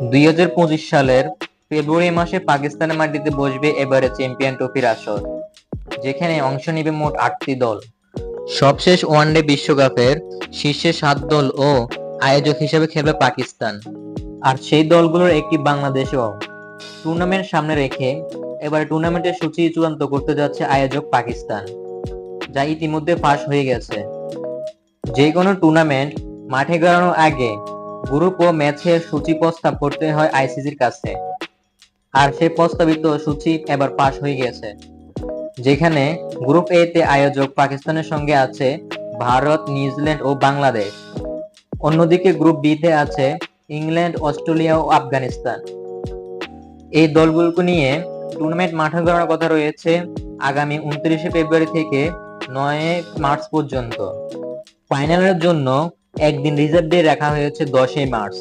2025 সালের ফেব্রুয়ারি মাসে পাকিস্তানের মাটিতে বসবে এবারে চ্যাম্পিয়ন ট্রফির আসর, যেখানে অংশ নেবে মোট 8টি দল। সবশেষ ওয়ানডে বিশ্বকাপের শীর্ষে 7 দল ও আয়োজক হিসেবে খেলবে পাকিস্তান, আর সেই দলগুলোর একটি বাংলাদেশও। টুর্নামেন্ট সামনে রেখে এবার টুর্নামেন্টের সূচি চূড়ান্ত করতে যাচ্ছে আয়োজক পাকিস্তান, যা ইতিমধ্যে ফাঁস হয়ে গেছে। যে কোনো টুর্নামেন্ট মাঠে গড়ানোর আগে গ্রুপ ও ম্যাচের সূচি প্রস্তাব করতে হয় আইসিসির কাছে, আর সেই প্রস্তাবিত সূচি এবার পাস হয়ে গেছে, যেখানে গ্রুপ এ তে আয়োজক পাকিস্তানের সঙ্গে আছে ভারত, নিউজিল্যান্ড ও বাংলাদেশ। অন্যদিকে গ্রুপ বি তে আছে ইংল্যান্ড, অস্ট্রেলিয়া ও আফগানিস্তান। এই দলগুলোকে নিয়ে টুর্নামেন্ট মাঠে গড়ানোর কথা রয়েছে আগামী 29 ফেব্রুয়ারি থেকে 9 মার্চ পর্যন্ত। ফাইনালের জন্য একদিন রিজার্ভ ডে রাখা হয়েছে 10 মার্চ।